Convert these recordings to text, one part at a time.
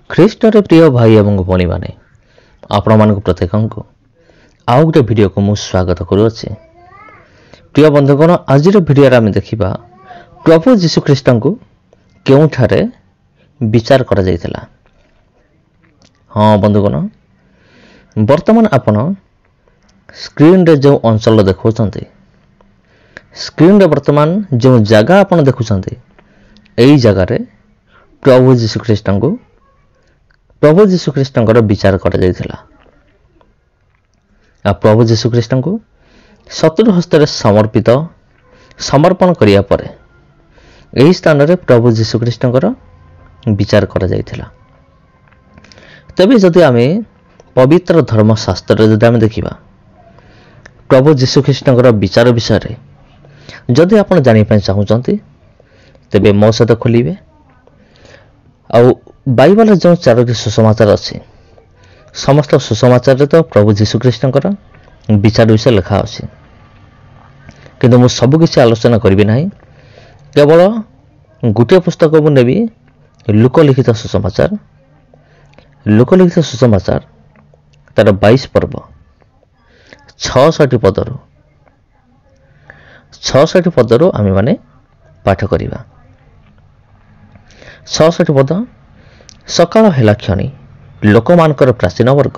ଖ୍ରୀଷ୍ଟରେ ପ୍ରିୟ ଭାଇ ଏବଂ ଭଉଣୀମାନେ, ଆପଣମାନଙ୍କୁ ପ୍ରତ୍ୟେକଙ୍କୁ ଆଉ ଗୋଟେ ଭିଡ଼ିଓକୁ ମୁଁ ସ୍ୱାଗତ କରୁଅଛି। ପ୍ରିୟ ବନ୍ଧୁଗଣ, ଆଜିର ଭିଡ଼ିଓରେ ଆମେ ଦେଖିବା ପ୍ରଭୁ ଯୀଶୁଖ୍ରୀଷ୍ଟଙ୍କୁ କେଉଁଠାରେ ବିଚାର କରାଯାଇଥିଲା। ହଁ ବନ୍ଧୁଗଣ, ବର୍ତ୍ତମାନ ଆପଣ ସ୍କ୍ରିନରେ ଯେଉଁ ଅଞ୍ଚଳ ଦେଖୁଛନ୍ତି, ସ୍କ୍ରିନରେ ବର୍ତ୍ତମାନ ଯେଉଁ ଜାଗା ଆପଣ ଦେଖୁଛନ୍ତି, ଏହି ଜାଗାରେ ପ୍ରଭୁ ଯୀଶୁଖ୍ରୀଷ୍ଟଙ୍କର ବିଚାର କରାଯାଇଥିଲା। ଆଉ ପ୍ରଭୁ ଯୀଶୁଖ୍ରୀଷ୍ଟଙ୍କୁ ଶତ୍ରୁ ହସ୍ତରେ ସମର୍ପଣ କରିବା ପରେ ଏହି ସ୍ଥାନରେ ପ୍ରଭୁ ଯୀଶୁଖ୍ରୀଷ୍ଟଙ୍କର ବିଚାର କରାଯାଇଥିଲା। ତେବେ ଯଦି ଆମେ ପବିତ୍ର ଧର୍ମଶାସ୍ତ୍ରରେ ଯଦି ଆମେ ଦେଖିବା ପ୍ରଭୁ ଯୀଶୁଖ୍ରୀଷ୍ଟଙ୍କର ବିଚାର ବିଷୟରେ ଯଦି ଆପଣ ଜାଣିବା ପାଇଁ ଚାହୁଁଛନ୍ତି, ତେବେ ମୋ ସହିତ ଖୋଲିବେ। ଆଉ ବାଇବଲରେ ଯେଉଁ 4ଟି ସୁସମାଚାର ଅଛି, ସମସ୍ତ ସୁସମାଚାରରେ ତ ପ୍ରଭୁ ଯୀଶୁଖ୍ରୀଷ୍ଟଙ୍କର ବିଚାର ବିଷୟ ଲେଖା ଅଛି। କିନ୍ତୁ ମୁଁ ସବୁ କିଛି ଆଲୋଚନା କରିବି ନାହିଁ, କେବଳ ଗୋଟିଏ ପୁସ୍ତକ ମୁଁ ନେବି, ଲୋକଲିଖିତ ସୁସମାଚାର। ଲୋକଲିଖିତ ସୁସମାଚାର ତାର 22 ପର୍ବ 66ଟି ପଦରୁ ଆମେମାନେ ପାଠ କରିବା। 66ଟି ପଦ। ସକାଳ ହେଲା କ୍ଷଣି ଲୋକମାନଙ୍କର ପ୍ରାଚୀନ ବର୍ଗ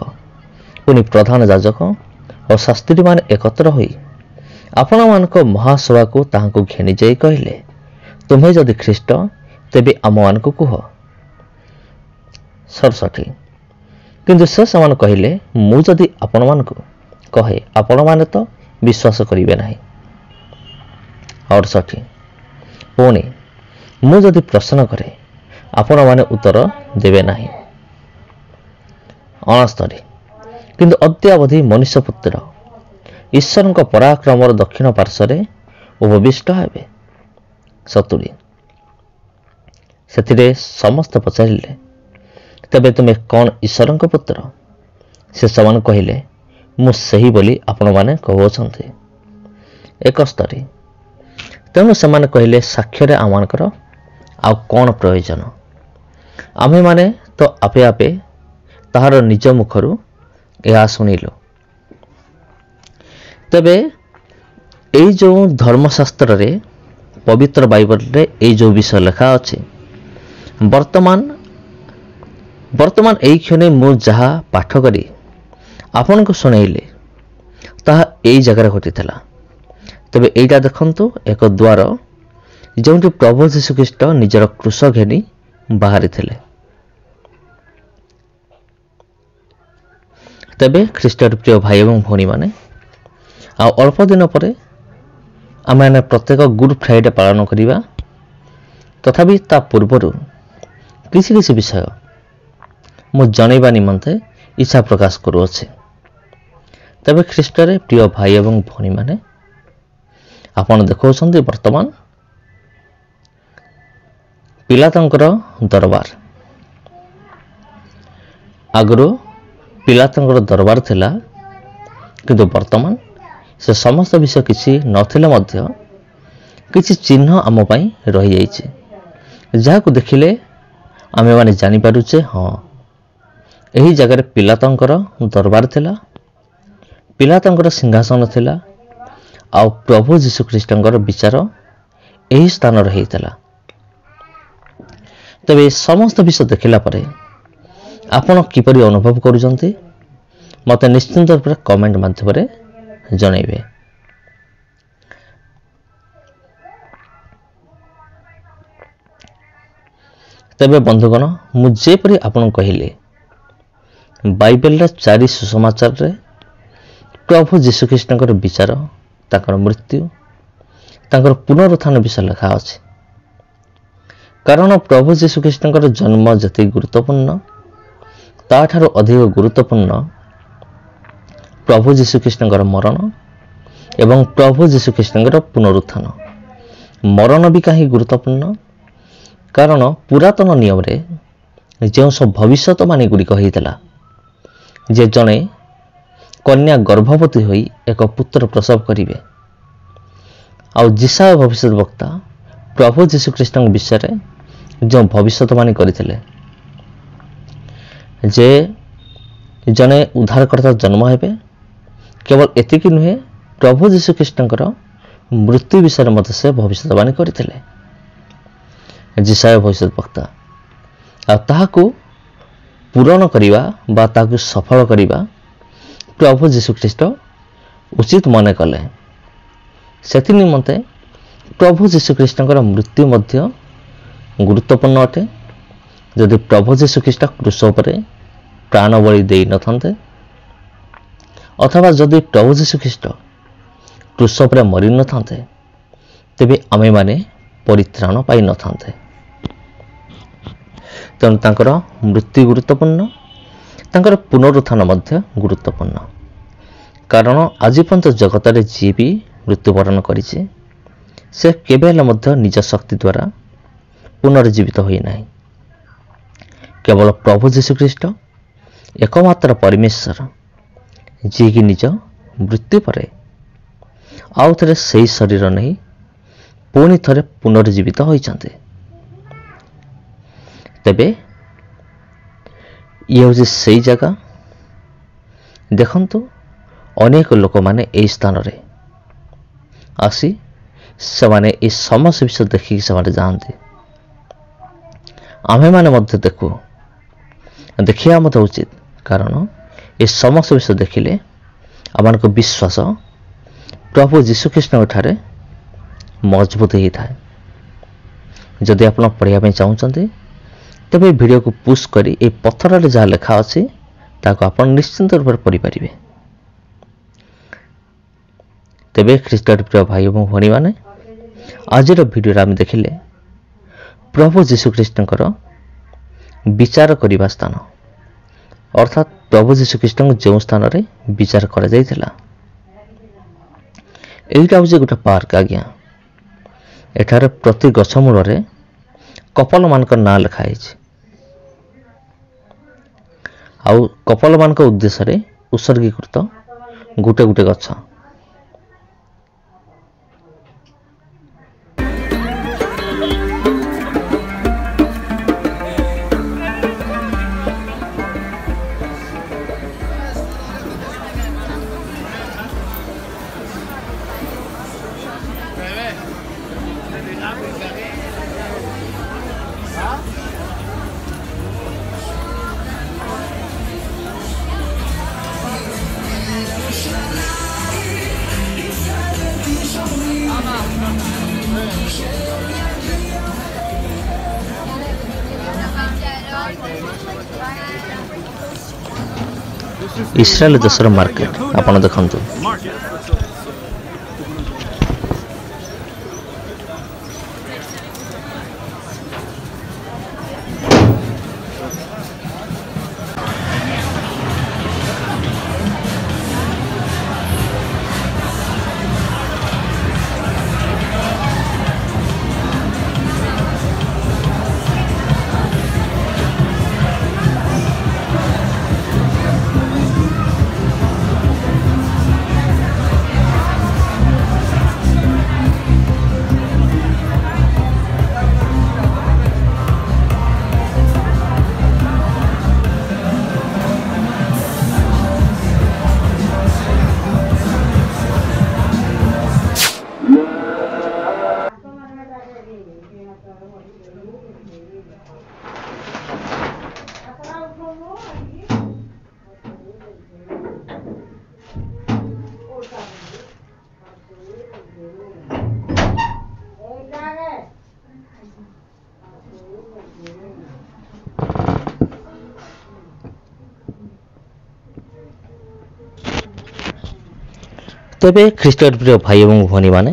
ପୁଣି ପ୍ରଧାନ ଯାଜକ ଓ ଶାସ୍ତ୍ରୀମାନେ ଏକତ୍ର ହୋଇ ଆପଣମାନଙ୍କ ମହାସଭାକୁ ତାହାଙ୍କୁ ଘେନିଯାଇ କହିଲେ, ତୁମେ ଯଦି ଖ୍ରୀଷ୍ଟ, ତେବେ ଆମମାନଙ୍କୁ କୁହ। 67। କିନ୍ତୁ ସେମାନେ କହିଲେ, ମୁଁ ଯଦି ଆପଣମାନଙ୍କୁ କହେ, ଆପଣମାନେ ତ ବିଶ୍ୱାସ କରିବେ ନାହିଁ। 68। ପୁଣି ମୁଁ ଯଦି ପ୍ରଶ୍ନ କରେ, ଆପଣମାନେ ଉତ୍ତର ଦେବେ ନାହିଁ। 69। କିନ୍ତୁ ଅଦ୍ୟାବଧି ମନୁଷ୍ୟପୁତ୍ର ଈଶ୍ୱରଙ୍କ ପରାକ୍ରମର ଦକ୍ଷିଣ ପାର୍ଶ୍ୱରେ ଉପବିଷ୍ଟ ହେବେ। 70। ସେଥିରେ ସମସ୍ତେ ପଚାରିଲେ, ତେବେ ତୁମେ କ'ଣ ଈଶ୍ୱରଙ୍କ ପୁତ୍ର? ସେମାନେ କହିଲେ, ମୁଁ ସେହି ବୋଲି ଆପଣମାନେ କହୁଅଛନ୍ତି। 71। ତେଣୁ ସେମାନେ କହିଲେ, ସାକ୍ଷ୍ୟରେ ଆମମାନଙ୍କର ଆଉ କ'ଣ ପ୍ରୟୋଜନ? ଆମେମାନେ ତ ଆପେ ଆପେ ତାହାର ନିଜ ମୁଖରୁ ଏହା ଶୁଣିଲୁ। ତେବେ ଏଇ ଯେଉଁ ଧର୍ମଶାସ୍ତ୍ରରେ, ପବିତ୍ର ବାଇବଲରେ ଏଇ ଯେଉଁ ବିଷୟ ଲେଖା ଅଛି, ବର୍ତ୍ତମାନ ଏଇ କ୍ଷଣି ମୁଁ ଯାହା ପାଠ କରି ଆପଣଙ୍କୁ ଶୁଣେଇଲି, ତାହା ଏଇ ଜାଗାରେ ଘଟିଥିଲା। ତେବେ ଏଇଟା ଦେଖନ୍ତୁ, ଏକ ଦ୍ୱାର ଯେଉଁଠି ପ୍ରଭୁ ଯୀଶୁଖ୍ରୀଷ୍ଟ ନିଜର କ୍ରୁଶ ଘେନି ବାହାରିଥିଲେ। ତେବେ ଖ୍ରୀଷ୍ଟର ପ୍ରିୟ ଭାଇ ଏବଂ ଭଉଣୀମାନେ, ଆଉ ଅଳ୍ପ ଦିନ ପରେ ଆମେମାନେ ପ୍ରତ୍ୟେକ ଗୁଡ୍ ଫ୍ରାଇଡେ ପାଳନ କରିବା। ତଥାପି ତା ପୂର୍ବରୁ କିଛି ବିଷୟ ମୁଁ ଜଣାଇବା ନିମନ୍ତେ ଇଚ୍ଛା ପ୍ରକାଶ କରୁଅଛି। ତେବେ ଖ୍ରୀଷ୍ଟରେ ପ୍ରିୟ ଭାଇ ଏବଂ ଭଉଣୀମାନେ, ଆପଣ ଦେଖାଉଛନ୍ତି ବର୍ତ୍ତମାନ ପିଲାତଙ୍କର ଦରବାର। ଆଗରୁ ପିଲାତଙ୍କର ଦରବାର ଥିଲା, କିନ୍ତୁ ବର୍ତ୍ତମାନ ସେ ସମସ୍ତ ବିଷୟ କିଛି ନଥିଲେ ମଧ୍ୟ କିଛି ଚିହ୍ନ ଆମ ପାଇଁ ରହିଯାଇଛି, ଯାହାକୁ ଦେଖିଲେ ଆମେମାନେ ଜାଣିପାରୁଛେ, ହଁ, ଏହି ଜାଗାରେ ପିଲାତଙ୍କର ଦରବାର ଥିଲା, ପିଲାତଙ୍କର ସିଂହାସନ ଥିଲା, ଆଉ ପ୍ରଭୁ ଯୀଶୁଖ୍ରୀଷ୍ଟଙ୍କର ବିଚାର ଏହି ସ୍ଥାନରେ ହେଇଥିଲା। ତେବେ ସମସ୍ତ ବିଷୟ ଦେଖିଲା ପରେ ଆପଣ କିପରି ଅନୁଭବ କରୁଛନ୍ତି, ମୋତେ ନିଶ୍ଚିନ୍ତ ରୂପରେ କମେଣ୍ଟ ମାଧ୍ୟମରେ ଜଣାଇବେ। ତେବେ ବନ୍ଧୁଗଣ, ମୁଁ ଯେପରି ଆପଣଙ୍କୁ କହିଲି, ବାଇବେଲର 4 ସୁସମାଚାରରେ ପ୍ରଭୁ ଯୀଶୁଖ୍ରୀଷ୍ଟଙ୍କର ବିଚାର, ତାଙ୍କର ମୃତ୍ୟୁ, ତାଙ୍କର ପୁନରୁତ୍ଥାନ ବିଷୟ ଲେଖା ଅଛି। କାରଣ ପ୍ରଭୁ ଯୀଶୁଖ୍ରୀଷ୍ଟଙ୍କର ଜନ୍ମ ଯେତିକି ଗୁରୁତ୍ୱପୂର୍ଣ୍ଣ, ତାଠାରୁ ଅଧିକ ଗୁରୁତ୍ୱପୂର୍ଣ୍ଣ ପ୍ରଭୁ ଯୀଶୁଖ୍ରୀଷ୍ଟଙ୍କର ମରଣ ଏବଂ ପ୍ରଭୁ ଯୀଶୁଖ୍ରୀଷ୍ଟଙ୍କର ପୁନରୁତ୍ଥାନ। ମରଣ ବି କାହିଁକି ଗୁରୁତ୍ୱପୂର୍ଣ୍ଣ? କାରଣ ପୁରାତନ ନିୟମରେ ଯେଉଁ ସବୁ ଭବିଷ୍ୟତବାଣୀ ଗୁଡ଼ିକ ହେଇଥିଲା, ଯେ ଜଣେ କନ୍ୟା ଗର୍ଭବତୀ ହୋଇ ଏକ ପୁତ୍ର ପ୍ରସବ କରିବେ, ଆଉ ଯିଶାୟ ଭବିଷ୍ୟତ ବକ୍ତା ପ୍ରଭୁ ଯୀଶୁଖ୍ରୀଷ୍ଟଙ୍କ ବିଷୟରେ ଯେଉଁ ଭବିଷ୍ୟତବାଣୀ କରିଥିଲେ, जे जने उद्धारकर्ता जन्म हेबे। केवल एतिकी नुहे, प्रभु जीशुख्रीष्टर मृत्यु विषय मत से भविष्यवाणी करथिले जिसाय भविष्य वक्ता। ताहाकु पूरण करिबा बा ताकु सफल करिबा प्रभु जीशुख्रीष्ट उचित मन कले। सेथि निमंते प्रभु जीशुख्रीष्टर मृत्यु मध्य गुरुत्वपूर्ण अटे। यदि प्रभु जीशुख्रीष्ट क्रूस उपरे प्राण बलि देई नथान्ते, अथवा जदि प्रभु जीशुख्रीष्ट क्रूस उपरे मरि नथान्ते, तेबे आमे माने परित्राण पाई नथान्ते। तेणु तांकर मृत्यु गुरुत्वपूर्ण, तांकर पुनरुत्थान मध्य गुरुत्वपूर्ण। कारण आज पर्यंत जगत रे जी भी मृत्युवरण करिছে, से केबे हेले मध्य निज शक्ति द्वारा पुनर्जीवित होई नाही। केवल प्रभु जीशुख्रीष्ट एकमात्र परमेश्वर, जी कि निज मृत्यु पर आउ थे से शरीर नहीं पुणी थे पुनर्जीवित होइछन्ते। तेबे ये हूँ से जगह। देखंतु अनेक लोक माने ए स्थान रे आसी से माने ए समस्त विषय देखिक से जाते। आमे माने मध्य देखू, देखिया मत उचित। कारण ए समस्त विषय देखिले आम विश्वास प्रभु जीशुख्रीष्ण ठारे मजबूत ही थाए। जदि आप पढ़ाई चाहते तेरे वीडियो को पुश करी ए पत्थर रे जहाँ लेखा अच्छी ताको आप निश्चिंत रूप से पढ़ी पारिबे। तेबे ख्रीष्ट प्रिय भाई और भणी माने आज वीडियो आम देखिले प्रभु जीशुख्रीष्टर विचार करने स्थान, अर्थात प्रभु जीशुख्रीष्ट जो स्थान रे विचार करा जायतिला। एटा हूँ गोटे पार्क आज्ञा। एठारे प्रति गछ मूल रे कपल मानक ना लिखाई। आउ कपल मान उद्देश्य रे उत्सर्गीकृत गोटे गोटे गछ। इस्राएल देशर मार्केट आपण देखंतु। तेबे ख्रीष्ट प्रिय भाई और भनी माने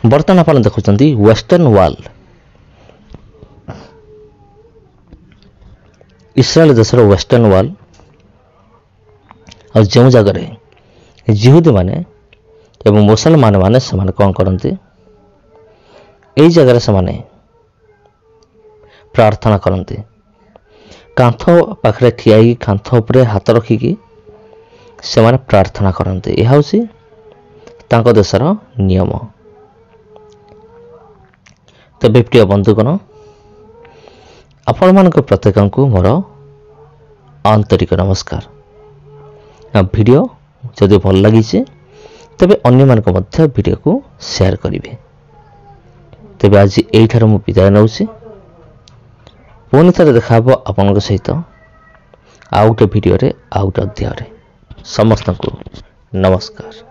बर्तमान आप देखुं वेस्टर्न वाल इस्राएल देशर वेस्टर्न वाल और जो जगह जिहुदी माने एवं मुसलमान माने से कौन करते यही जगह से प्रार्थना करते कांथ पाखे ठिया कांथ उपरे हाथ रखिकी से माने प्रार्थना करते। यह हूँ तांको देशर नियम। तेबे प्रिय बंधुगण आपण मान प्रत्येक को मोर आंतरिक नमस्कार। वीडियो जदि भल लगी तेबे अन्य मानक मध्य वीडियो को शेयर करिवे। तेबे आज एठार मु विदाय नउछि। पुणी थरे देखाबो आपनक सहित आउ गोटे वीडियो रे आउ गोटे अध्याय रे। समस्त को नमस्कार।